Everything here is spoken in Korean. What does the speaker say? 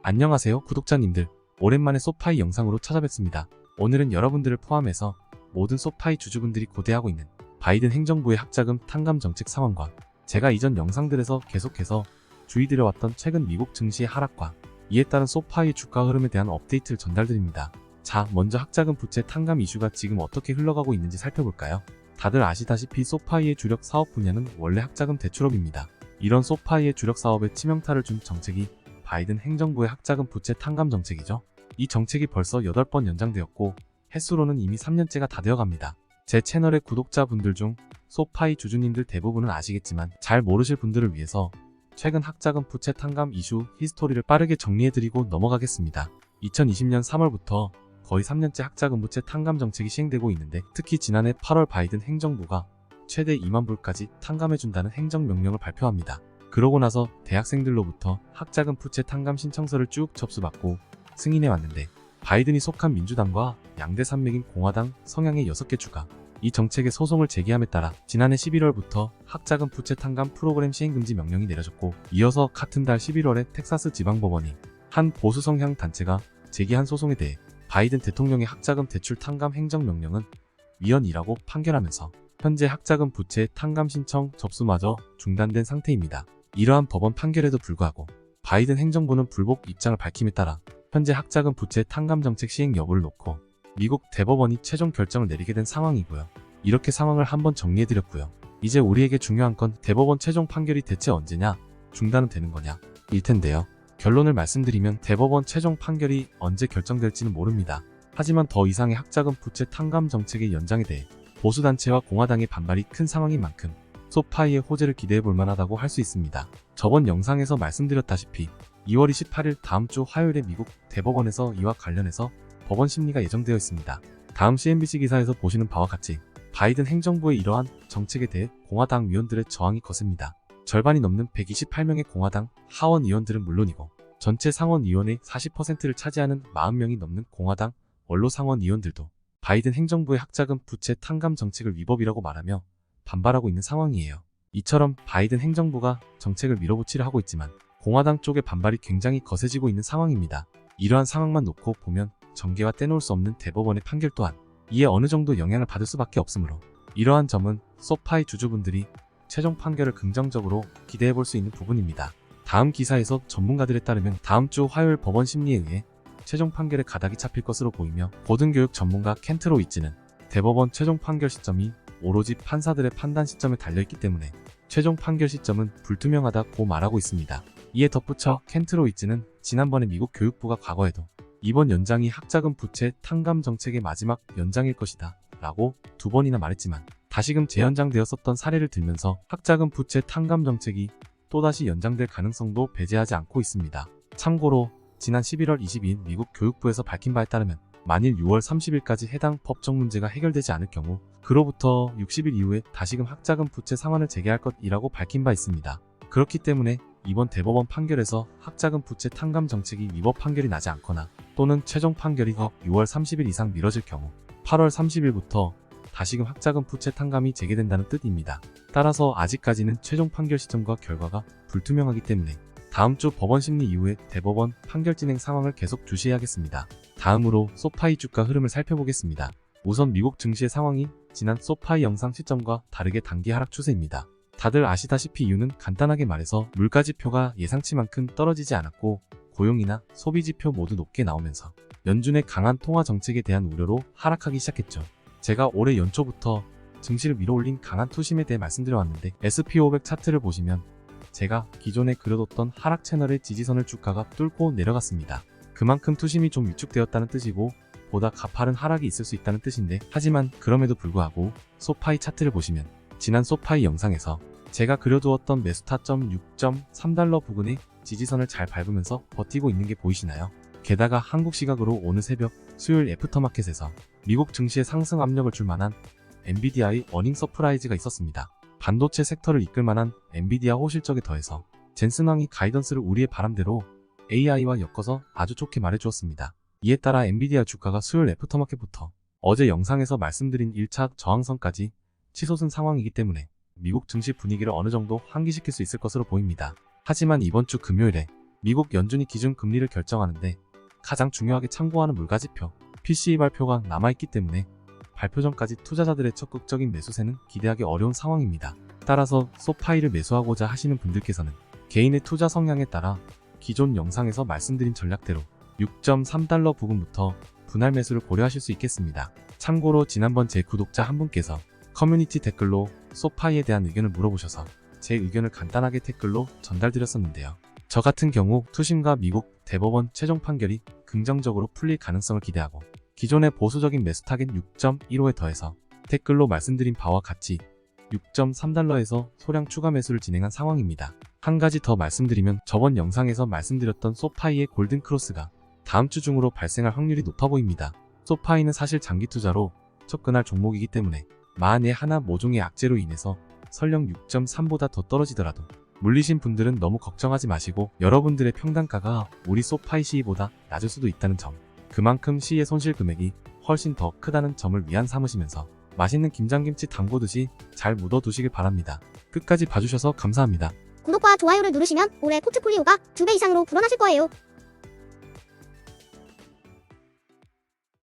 안녕하세요 구독자님들, 오랜만에 소파이 영상으로 찾아뵙습니다. 오늘은 여러분들을 포함해서 모든 소파이 주주분들이 고대하고 있는 바이든 행정부의 학자금 탕감 정책 상황과 제가 이전 영상들에서 계속해서 주의드려왔던 최근 미국 증시의 하락과 이에 따른 소파이 주가 흐름에 대한 업데이트를 전달드립니다. 자, 먼저 학자금 부채 탕감 이슈가 지금 어떻게 흘러가고 있는지 살펴볼까요? 다들 아시다시피 소파이의 주력 사업 분야는 원래 학자금 대출업입니다. 이런 소파이의 주력 사업에 치명타를 준 정책이 바이든 행정부의 학자금 부채 탕감 정책이죠. 이 정책이 벌써 8번 연장되었고 횟수로는 이미 3년째가 다 되어갑니다. 제 채널의 구독자분들 중 소파이 주주님들 대부분은 아시겠지만 잘 모르실 분들을 위해서 최근 학자금 부채 탕감 이슈 히스토리를 빠르게 정리해드리고 넘어가겠습니다. 2020년 3월부터 거의 3년째 학자금 부채 탕감 정책이 시행되고 있는데, 특히 지난해 8월 바이든 행정부가 최대 2만 불까지 탕감해준다는 행정명령을 발표합니다. 그러고 나서 대학생들로부터 학자금 부채 탕감 신청서를 쭉 접수받고 승인해왔는데, 바이든이 속한 민주당과 양대 산맥인 공화당 성향의 6개 주가 이 정책에 소송을 제기함에 따라 지난해 11월부터 학자금 부채 탕감 프로그램 시행금지 명령이 내려졌고, 이어서 같은 달 11월에 텍사스 지방법원이 한 보수 성향 단체가 제기한 소송에 대해 바이든 대통령의 학자금 대출 탕감 행정명령은 위헌이라고 판결하면서 현재 학자금 부채 탕감 신청 접수마저 중단된 상태입니다. 이러한 법원 판결에도 불구하고 바이든 행정부는 불복 입장을 밝힘에 따라 현재 학자금 부채 탕감 정책 시행 여부를 놓고 미국 대법원이 최종 결정을 내리게 된 상황이고요. 이렇게 상황을 한번 정리해드렸고요. 이제 우리에게 중요한 건 대법원 최종 판결이 대체 언제냐, 중단은 되는 거냐 일 텐데요. 결론을 말씀드리면 대법원 최종 판결이 언제 결정될지는 모릅니다. 하지만 더 이상의 학자금 부채 탕감 정책의 연장에 대해 보수단체와 공화당의 반발이 큰 상황인 만큼 소파이의 호재를 기대해볼 만하다고 할 수 있습니다. 저번 영상에서 말씀드렸다시피 2월 28일 다음 주 화요일에 미국 대법원에서 이와 관련해서 법원 심리가 예정되어 있습니다. 다음 CNBC 기사에서 보시는 바와 같이 바이든 행정부의 이러한 정책에 대해 공화당 위원들의 저항이 거셉니다. 절반이 넘는 128명의 공화당 하원 의원들은 물론이고 전체 상원 의원의 40%를 차지하는 40명이 넘는 공화당 원로 상원 의원들도 바이든 행정부의 학자금 부채 탕감 정책을 위법이라고 말하며 반발하고 있는 상황이에요. 이처럼 바이든 행정부가 정책을 밀어붙이려 하고 있지만 공화당 쪽의 반발이 굉장히 거세지고 있는 상황입니다. 이러한 상황만 놓고 보면 전개와 떼놓을 수 없는 대법원의 판결 또한 이에 어느 정도 영향을 받을 수밖에 없으므로 이러한 점은 소파이 주주분들이 최종 판결을 긍정적으로 기대해볼 수 있는 부분입니다. 다음 기사에서 전문가들에 따르면 다음 주 화요일 법원 심리에 의해 최종 판결에 가닥이 잡힐 것으로 보이며, 고등교육 전문가 켄트 로이츠는 대법원 최종 판결 시점이 오로지 판사들의 판단 시점에 달려있기 때문에 최종 판결 시점은 불투명하다고 말하고 있습니다. 이에 덧붙여 켄트 로이츠는 지난번에 미국 교육부가 과거에도 이번 연장이 학자금 부채 탕감 정책의 마지막 연장일 것이다 라고 2번이나 말했지만 다시금 재연장되었었던 사례를 들면서 학자금 부채 탕감 정책이 또다시 연장될 가능성도 배제하지 않고 있습니다. 참고로 지난 11월 22일 미국 교육부에서 밝힌 바에 따르면 만일 6월 30일까지 해당 법적 문제가 해결되지 않을 경우 그로부터 60일 이후에 다시금 학자금 부채 상환을 재개할 것이라고 밝힌 바 있습니다. 그렇기 때문에 이번 대법원 판결에서 학자금 부채 탕감 정책이 위법 판결이 나지 않거나 또는 최종 판결이 6월 30일 이상 미뤄질 경우 8월 30일부터 다시금 학자금 부채 탕감이 재개된다는 뜻입니다. 따라서 아직까지는 최종 판결 시점과 결과가 불투명하기 때문에 다음 주 법원 심리 이후에 대법원 판결 진행 상황을 계속 주시해야겠습니다. 다음으로 소파이 주가 흐름을 살펴보겠습니다. 우선 미국 증시의 상황이 지난 소파이 영상 시점과 다르게 단기 하락 추세입니다. 다들 아시다시피 이유는 간단하게 말해서 물가지표가 예상치만큼 떨어지지 않았고 고용이나 소비지표 모두 높게 나오면서 연준의 강한 통화 정책에 대한 우려로 하락하기 시작했죠. 제가 올해 연초부터 증시를 밀어올린 강한 투심에 대해 말씀드려왔는데, SP500 차트를 보시면 제가 기존에 그려뒀던 하락 채널의 지지선을 주가가 뚫고 내려갔습니다. 그만큼 투심이 좀 위축되었다는 뜻이고 보다 가파른 하락이 있을 수 있다는 뜻인데, 하지만 그럼에도 불구하고 소파이 차트를 보시면 지난 소파이 영상에서 제가 그려두었던 매수 타점 6.3달러 부근의 지지선을 잘 밟으면서 버티고 있는 게 보이시나요? 게다가 한국 시각으로 오늘 새벽 수요일 애프터마켓에서 미국 증시에 상승 압력을 줄 만한 엔비디아의 어닝 서프라이즈가 있었습니다. 반도체 섹터를 이끌 만한 엔비디아 호실적에 더해서 젠슨 왕이 가이던스를 우리의 바람대로 AI와 엮어서 아주 좋게 말해주었습니다. 이에 따라 엔비디아 주가가 수요일 애프터마켓부터 어제 영상에서 말씀드린 1차 저항선까지 치솟은 상황이기 때문에 미국 증시 분위기를 어느 정도 환기시킬 수 있을 것으로 보입니다. 하지만 이번 주 금요일에 미국 연준이 기준 금리를 결정하는데 가장 중요하게 참고하는 물가지표 PCE 발표가 남아있기 때문에 발표 전까지 투자자들의 적극적인 매수세는 기대하기 어려운 상황입니다. 따라서 소파이를 매수하고자 하시는 분들께서는 개인의 투자 성향에 따라 기존 영상에서 말씀드린 전략대로 6.3달러 부근부터 분할 매수를 고려하실 수 있겠습니다. 참고로 지난번 제 구독자 한 분께서 커뮤니티 댓글로 소파이에 대한 의견을 물어보셔서 제 의견을 간단하게 댓글로 전달드렸었는데요. 저 같은 경우 투심과 미국 대법원 최종 판결이 긍정적으로 풀릴 가능성을 기대하고 기존의 보수적인 매수 타겟 6.15에 더해서 댓글로 말씀드린 바와 같이 6.3달러에서 소량 추가 매수를 진행한 상황입니다. 한 가지 더 말씀드리면 저번 영상에서 말씀드렸던 소파이의 골든 크로스가 다음 주 중으로 발생할 확률이 높아 보입니다. 소파이는 사실 장기 투자로 접근할 종목이기 때문에 만에 하나 모종의 악재로 인해서 설령 6.3보다 더 떨어지더라도 물리신 분들은 너무 걱정하지 마시고 여러분들의 평단가가 우리 소파이 시이보다 낮을 수도 있다는 점, 그만큼 시의 손실 금액이 훨씬 더 크다는 점을 위안 삼으시면서 맛있는 김장김치 담궈두시 잘 묻어두시길 바랍니다. 끝까지 봐주셔서 감사합니다. 구독과 좋아요를 누르시면 올해 포트폴리오가 2배 이상으로 불어나실 거예요.